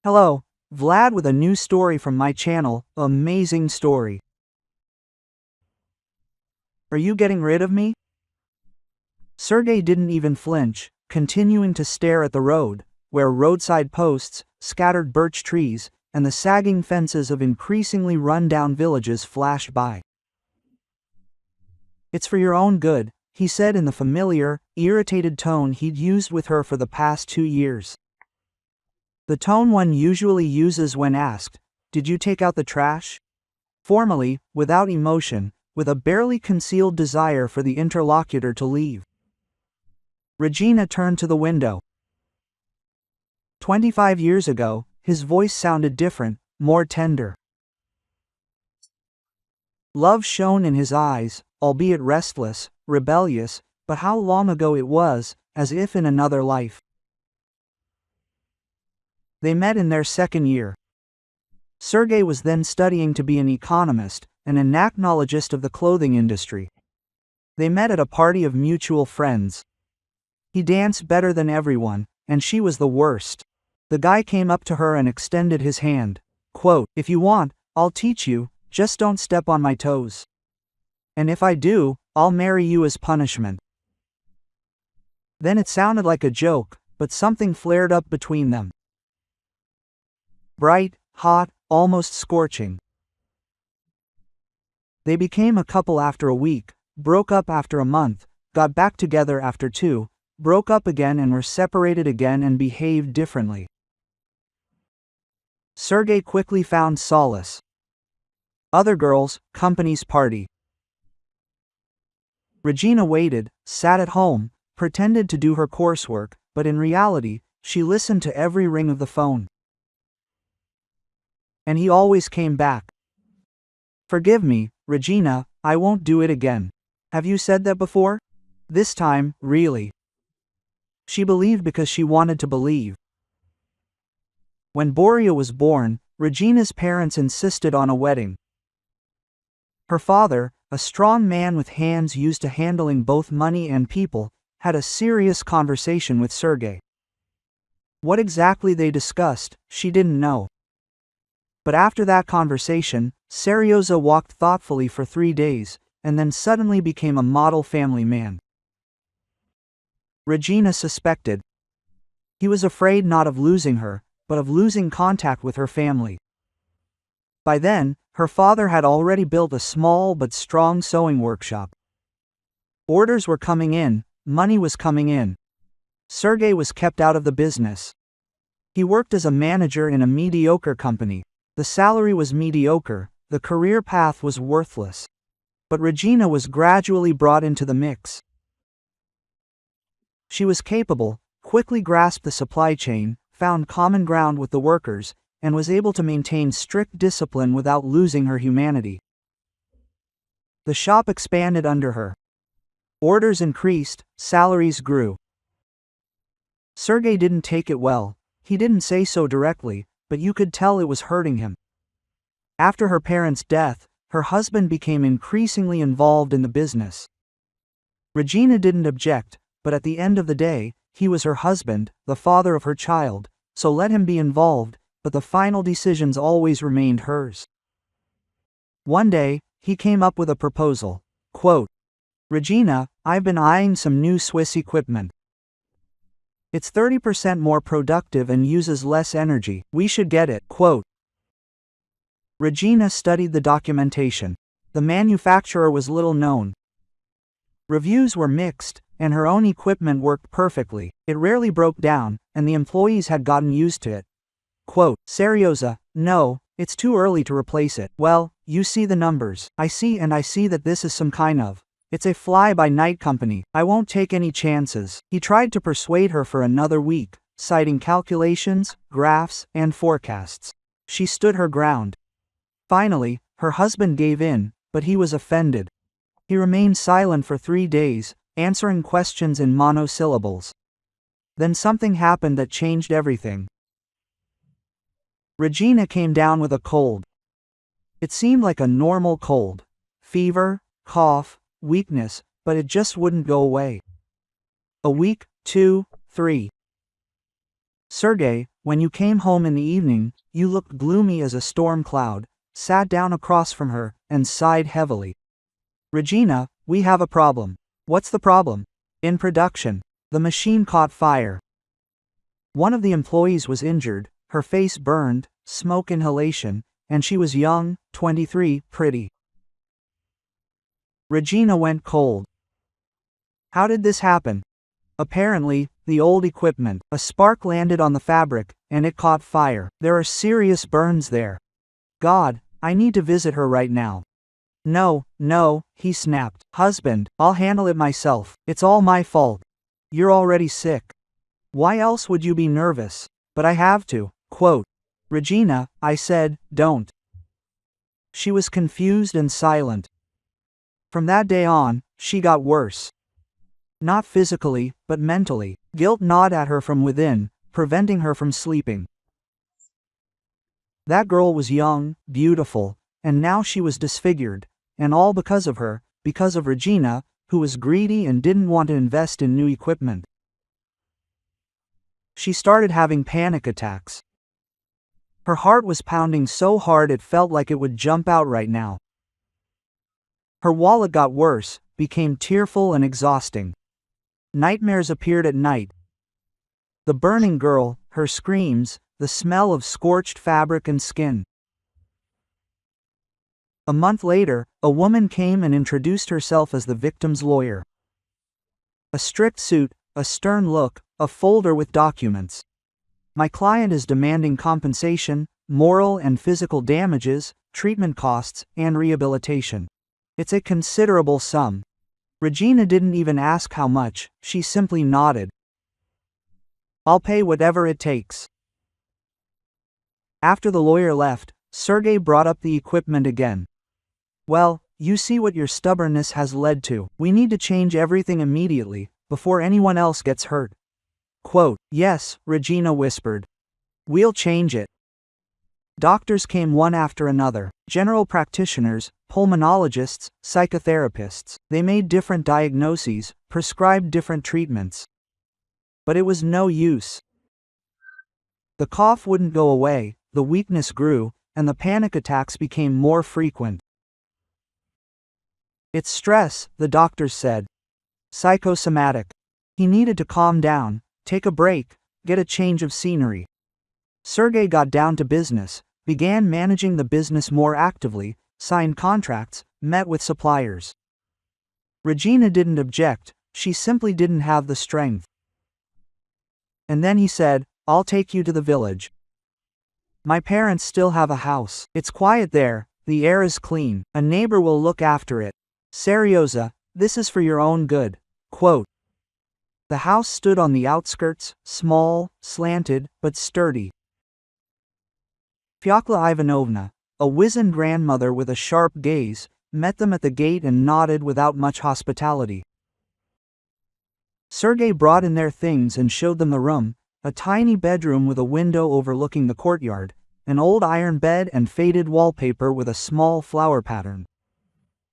Hello, Vlad with a new story from my channel, amazing story. Are you getting rid of me? Sergey didn't even flinch, continuing to stare at the road, where roadside posts, scattered birch trees, and the sagging fences of increasingly run-down villages flashed by. It's for your own good, he said in the familiar, irritated tone he'd used with her for the past 2 years. The tone one usually uses when asked, "Did you take out the trash?" Formally, without emotion, with a barely concealed desire for the interlocutor to leave. Regina turned to the window. 25 years ago, his voice sounded different, more tender. Love shone in his eyes, albeit restless, rebellious, but how long ago it was, as if in another life. They met in their second year. Sergey was then studying to be an economist, an entomologist of the clothing industry. They met at a party of mutual friends. He danced better than everyone, and she was the worst. The guy came up to her and extended his hand. Quote, "If you want, I'll teach you, just don't step on my toes. And if I do, I'll marry you as punishment." Then it sounded like a joke, but something flared up between them. Bright, hot, almost scorching. They became a couple after a week, broke up after a month, got back together after 2, broke up again and were separated again and behaved differently. Sergey quickly found solace. Other girls, company's party. Regina waited, sat at home, pretended to do her coursework, but in reality, she listened to every ring of the phone. And he always came back. "Forgive me, Regina, I won't do it again." Have you said that before? This time, really. She believed because she wanted to believe. When Boria was born, Regina's parents insisted on a wedding. Her father, a strong man with hands used to handling both money and people, had a serious conversation with Sergey. What exactly they discussed, she didn't know. But after that conversation, Seryoza walked thoughtfully for 3 days, and then suddenly became a model family man. Regina suspected. He was afraid not of losing her, but of losing contact with her family. By then, her father had already built a small but strong sewing workshop. Orders were coming in, money was coming in. Sergey was kept out of the business. He worked as a manager in a mediocre company. The salary was mediocre, the career path was worthless. But Regina was gradually brought into the mix. She was capable, quickly grasped the supply chain, found common ground with the workers, and was able to maintain strict discipline without losing her humanity. The shop expanded under her. Orders increased, salaries grew. Sergey didn't take it well. He didn't say so directly, but you could tell it was hurting him. After her parents' death, her husband became increasingly involved in the business. Regina didn't object, but at the end of the day, he was her husband, the father of her child, so let him be involved, but the final decisions always remained hers. One day, he came up with a proposal. Quote, "Regina, I've been eyeing some new Swiss equipment. It's 30% more productive and uses less energy. We should get it." Quote. Regina studied the documentation. The manufacturer was little known. Reviews were mixed, and her own equipment worked perfectly. It rarely broke down, and the employees had gotten used to it. Quote, "Seryoza, no, it's too early to replace it." "Well, you see the numbers. I see that this is some kind of. It's a fly-by-night company. I won't take any chances." He tried to persuade her for another week, citing calculations, graphs, and forecasts. She stood her ground. Finally, her husband gave in, but he was offended. He remained silent for 3 days, answering questions in monosyllables. Then something happened that changed everything. Regina came down with a cold. It seemed like a normal cold. Fever, cough, weakness, but it just wouldn't go away. A week, 2, 3. Sergey, when you came home in the evening, you looked gloomy as a storm cloud, sat down across from her, and sighed heavily. Regina, we have a problem. What's the problem? In production, the machine caught fire. One of the employees was injured, her face burned, smoke inhalation, and she was young, 23, pretty. Regina went cold. How did this happen? Apparently, the old equipment. A spark landed on the fabric, and it caught fire. There are serious burns there. God, I need to visit her right now. No, he snapped. Husband, I'll handle it myself. It's all my fault. You're already sick. Why else would you be nervous? But I have to. Quote. Regina, I said, don't. She was confused and silent. From that day on, she got worse. Not physically, but mentally. Guilt gnawed at her from within, preventing her from sleeping. That girl was young, beautiful, and now she was disfigured, and all because of her, because of Regina, who was greedy and didn't want to invest in new equipment. She started having panic attacks. Her heart was pounding so hard it felt like it would jump out right now. Her wallet got worse, became tearful and exhausting. Nightmares appeared at night. The burning girl, her screams, the smell of scorched fabric and skin. A month later, a woman came and introduced herself as the victim's lawyer. A strict suit, a stern look, a folder with documents. My client is demanding compensation, moral and physical damages, treatment costs, and rehabilitation. It's a considerable sum. Regina didn't even ask how much, she simply nodded. I'll pay whatever it takes. After the lawyer left, Sergey brought up the equipment again. Well, you see what your stubbornness has led to. We need to change everything immediately, before anyone else gets hurt. Quote, yes, Regina whispered. We'll change it. Doctors came one after another, general practitioners, pulmonologists, psychotherapists. They made different diagnoses, prescribed different treatments. But it was no use. The cough wouldn't go away, the weakness grew, and the panic attacks became more frequent. It's stress, the doctors said. Psychosomatic. He needed to calm down, take a break, get a change of scenery. Sergey got down to business, began managing the business more actively, signed contracts, met with suppliers. Regina didn't object, she simply didn't have the strength. And then he said, I'll take you to the village. My parents still have a house. It's quiet there, the air is clean, a neighbor will look after it. Serioza, this is for your own good. Quote. The house stood on the outskirts, small, slanted, but sturdy. Fyodor Ivanovna, a wizened grandmother with a sharp gaze, met them at the gate and nodded without much hospitality. Sergey brought in their things and showed them the room, a tiny bedroom with a window overlooking the courtyard, an old iron bed and faded wallpaper with a small flower pattern.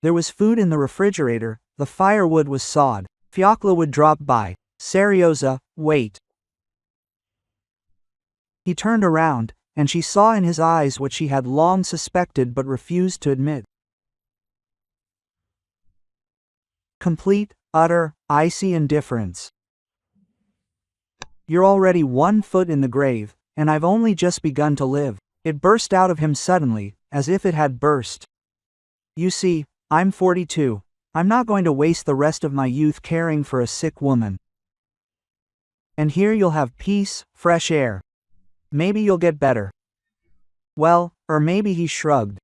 There was food in the refrigerator, the firewood was sawed. Fyodor would drop by. Serioza, wait. He turned around, and she saw in his eyes what she had long suspected but refused to admit. Complete, utter, icy indifference. You're already 1 foot in the grave, and I've only just begun to live. It burst out of him suddenly, as if it had burst. You see, I'm 42. I'm not going to waste the rest of my youth caring for a sick woman. And here you'll have peace, fresh air. Maybe you'll get better. Well, or maybe he shrugged.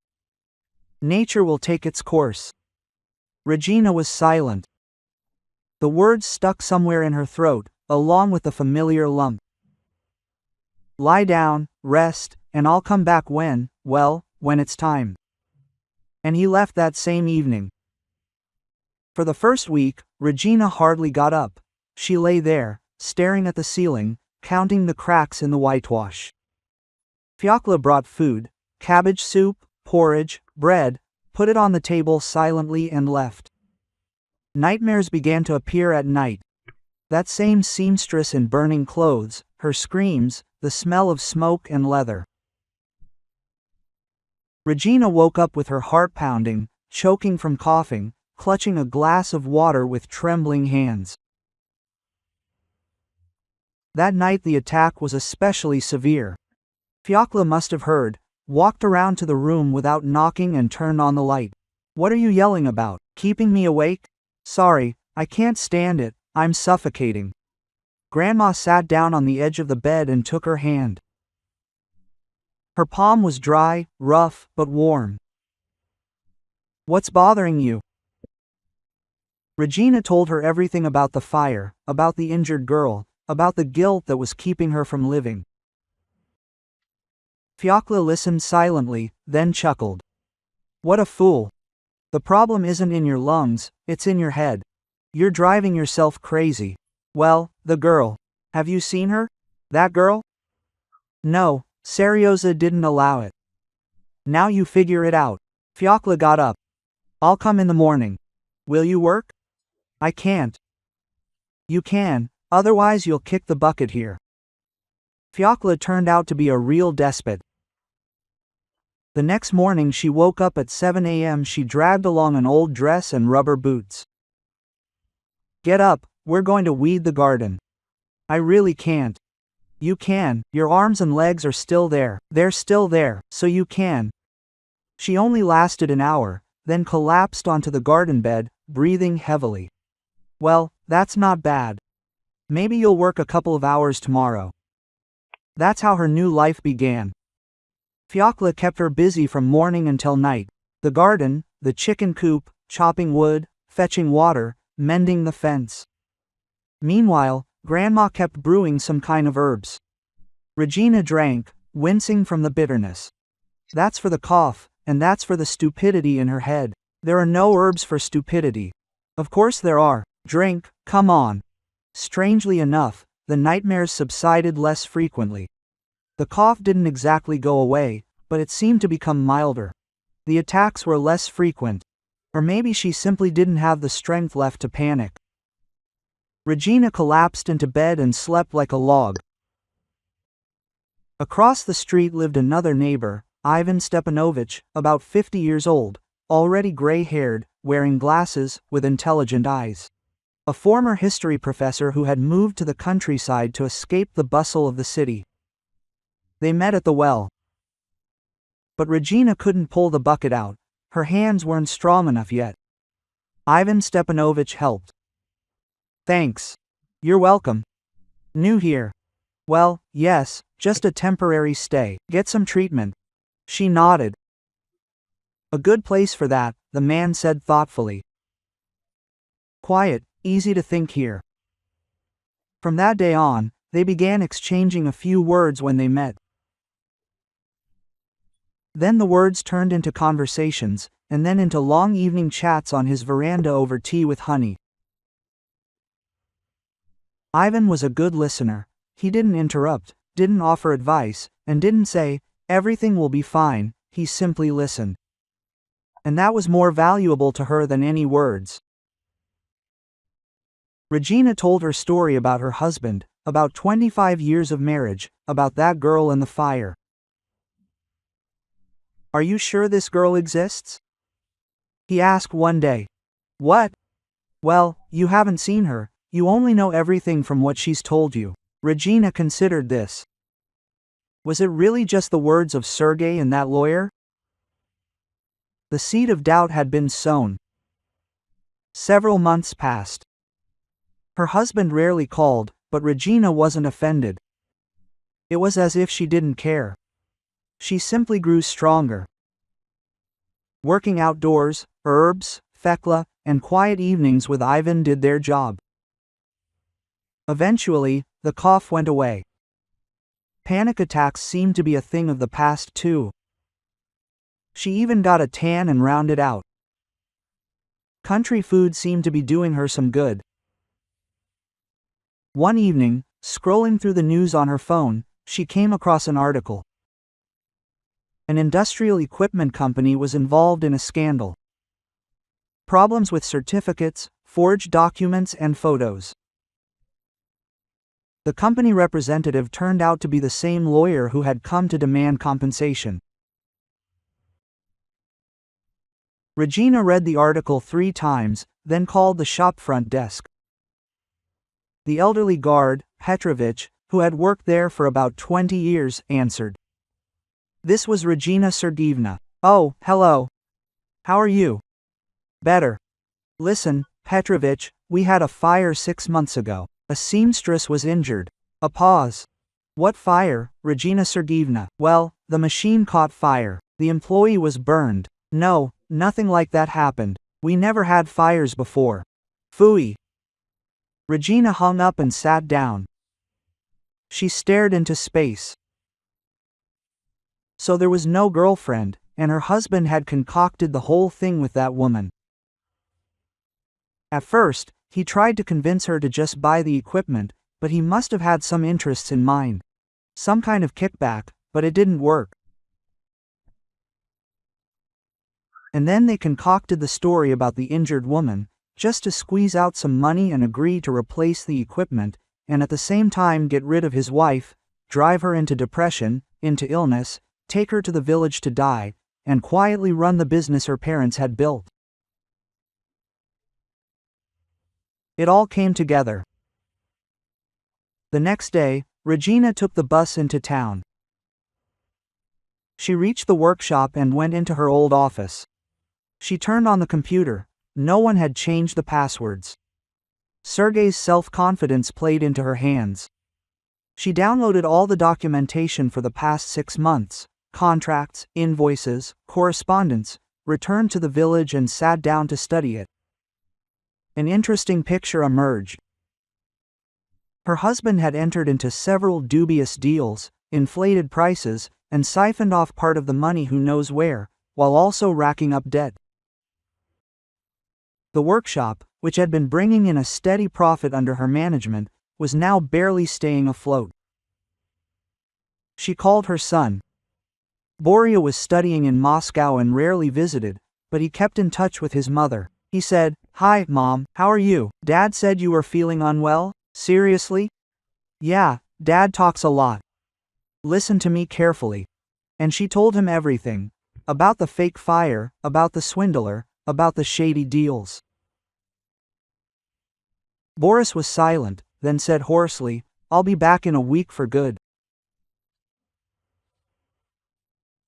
Nature will take its course. Regina was silent. The words stuck somewhere in her throat, along with the familiar lump. Lie down, rest, and I'll come back when it's time. And he left that same evening. For the first week, Regina hardly got up. She lay there, staring at the ceiling, counting the cracks in the whitewash. Fyodor brought food, cabbage soup, porridge, bread, put it on the table silently and left. Nightmares began to appear at night. That same seamstress in burning clothes, her screams, the smell of smoke and leather. Regina woke up with her heart pounding, choking from coughing, clutching a glass of water with trembling hands. That night the attack was especially severe. Fiacla must have heard, walked around to the room without knocking and turned on the light. "What are you yelling about? Keeping me awake?" "Sorry, I can't stand it, I'm suffocating." Grandma sat down on the edge of the bed and took her hand. Her palm was dry, rough, but warm. "What's bothering you?" Regina told her everything about the fire, about the injured girl, about the guilt that was keeping her from living. Fiacla listened silently, then chuckled. "What a fool. The problem isn't in your lungs, it's in your head. You're driving yourself crazy. Well, the girl. Have you seen her? That girl?" "No, Serioza didn't allow it." "Now you figure it out." Fiacla got up. "I'll come in the morning. Will you work?" "I can't." "You can, otherwise you'll kick the bucket here." Fiacla turned out to be a real despot. The next morning she woke up at 7 a.m. She dragged along an old dress and rubber boots. "Get up, we're going to weed the garden." "I really can't." "You can, your arms and legs are still there. They're still there, so you can." She only lasted an hour, then collapsed onto the garden bed, breathing heavily. "Well, that's not bad. Maybe you'll work a couple of hours tomorrow." That's how her new life began. Fiacla kept her busy from morning until night. The garden, the chicken coop, chopping wood, fetching water, mending the fence. Meanwhile, Grandma kept brewing some kind of herbs. Regina drank, wincing from the bitterness. That's for the cough, and that's for the stupidity in her head. There are no herbs for stupidity. Of course there are. Drink, come on. Strangely enough, the nightmares subsided less frequently. The cough didn't exactly go away, but it seemed to become milder. The attacks were less frequent. Or maybe she simply didn't have the strength left to panic. Regina collapsed into bed and slept like a log. Across the street lived another neighbor, Ivan Stepanovich, about 50 years old, already gray-haired, wearing glasses, with intelligent eyes. A former history professor who had moved to the countryside to escape the bustle of the city. They met at the well. But Regina couldn't pull the bucket out. Her hands weren't strong enough yet. Ivan Stepanovich helped. "Thanks. You're welcome. New here?" "Well, yes, just a temporary stay. Get some treatment." She nodded. "A good place for that," the man said thoughtfully. "Quiet, easy to think here." From that day on, they began exchanging a few words when they met. Then the words turned into conversations, and then into long evening chats on his veranda over tea with honey. Ivan was a good listener. He didn't interrupt, didn't offer advice, and didn't say, "Everything will be fine." He simply listened. And that was more valuable to her than any words. Regina told her story about her husband, about 25 years of marriage, about that girl in the fire. "Are you sure this girl exists?" he asked one day. "What?" "Well, you haven't seen her, you only know everything from what she's told you." Regina considered this. Was it really just the words of Sergei and that lawyer? The seed of doubt had been sown. Several months passed. Her husband rarely called, but Regina wasn't offended. It was as if she didn't care. She simply grew stronger. Working outdoors, herbs, fekla, and quiet evenings with Ivan did their job. Eventually, the cough went away. Panic attacks seemed to be a thing of the past too. She even got a tan and rounded out. Country food seemed to be doing her some good. One evening, scrolling through the news on her phone, she came across an article. An industrial equipment company was involved in a scandal. Problems with certificates, forged documents and photos. The company representative turned out to be the same lawyer who had come to demand compensation. Regina read the article 3 times, then called the shop front desk. The elderly guard, Petrovich, who had worked there for about 20 years, answered. This was Regina Sergeevna. Oh, hello. How are you? Better. Listen, Petrovich, we had a fire 6 months ago. A seamstress was injured. A pause. What fire, Regina Sergeevna? Well, the machine caught fire. The employee was burned. No, nothing like that happened. We never had fires before. Phooey. Regina hung up and sat down. She stared into space. So there was no girlfriend, and her husband had concocted the whole thing with that woman. At first, he tried to convince her to just buy the equipment, but he must have had some interests in mind. Some kind of kickback, but it didn't work. And then they concocted the story about the injured woman, just to squeeze out some money and agree to replace the equipment, and at the same time get rid of his wife, drive her into depression, into illness, take her to the village to die, and quietly run the business her parents had built. It all came together. The next day, Regina took the bus into town. She reached the workshop and went into her old office. She turned on the computer. No one had changed the passwords. Sergei's self-confidence played into her hands. She downloaded all the documentation for the past 6 months, contracts, invoices, correspondence, returned to the village and sat down to study it. An interesting picture emerged. Her husband had entered into several dubious deals, inflated prices, and siphoned off part of the money who knows where, while also racking up debt. The workshop, which had been bringing in a steady profit under her management, was now barely staying afloat. She called her son. Borya was studying in Moscow and rarely visited, but he kept in touch with his mother. He said, "Hi, Mom, how are you? Dad said you were feeling unwell? Seriously?" "Yeah, Dad talks a lot. Listen to me carefully." And she told him everything. About the fake fire, about the swindler, about the shady deals. Boris was silent, then said hoarsely, "I'll be back in a week for good."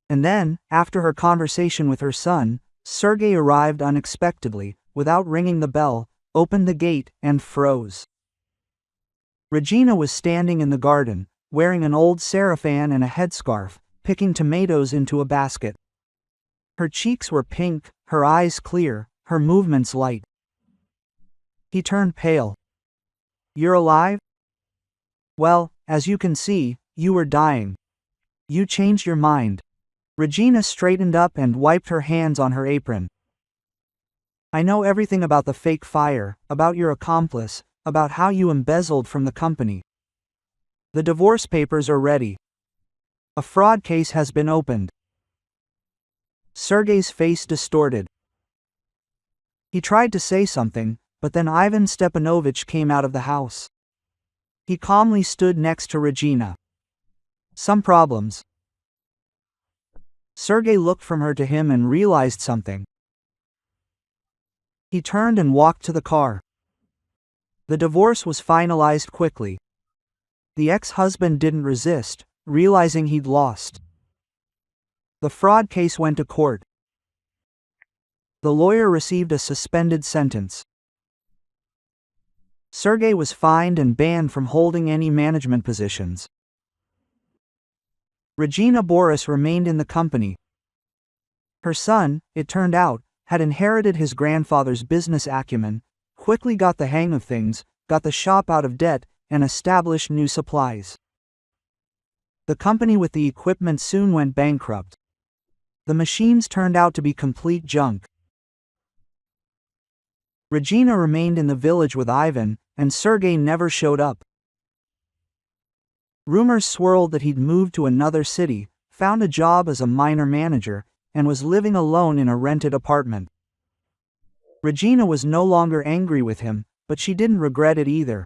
And then, after her conversation with her son, Sergei arrived unexpectedly, without ringing the bell, opened the gate, and froze. Regina was standing in the garden, wearing an old sarafan and a headscarf, picking tomatoes into a basket. Her cheeks were pink, her eyes clear, her movements light. He turned pale. "You're alive? Well, as you can see, you were dying. You changed your mind." Regina straightened up and wiped her hands on her apron. "I know everything about the fake fire, about your accomplice, about how you embezzled from the company. The divorce papers are ready. A fraud case has been opened." Sergei's face distorted. He tried to say something, but then Ivan Stepanovich came out of the house. He calmly stood next to Regina. "Some problems." Sergei looked from her to him and realized something. He turned and walked to the car. The divorce was finalized quickly. The ex-husband didn't resist, realizing he'd lost. The fraud case went to court. The lawyer received a suspended sentence. Sergei was fined and banned from holding any management positions. Regina Boris remained in the company. Her son, it turned out, had inherited his grandfather's business acumen, quickly got the hang of things, got the shop out of debt, and established new supplies. The company with the equipment soon went bankrupt. The machines turned out to be complete junk. Regina remained in the village with Ivan, and Sergei never showed up. Rumors swirled that he'd moved to another city, found a job as a minor manager, and was living alone in a rented apartment. Regina was no longer angry with him, but she didn't regret it either.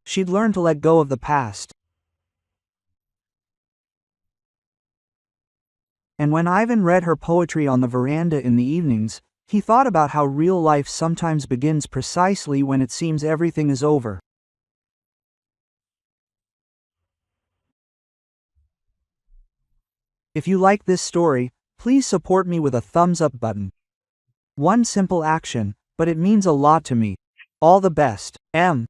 She'd learned to let go of the past. And when Ivan read her poetry on the veranda in the evenings, he thought about how real life sometimes begins precisely when it seems everything is over. If you like this story, please support me with a thumbs up button. One simple action, but it means a lot to me. All the best, M.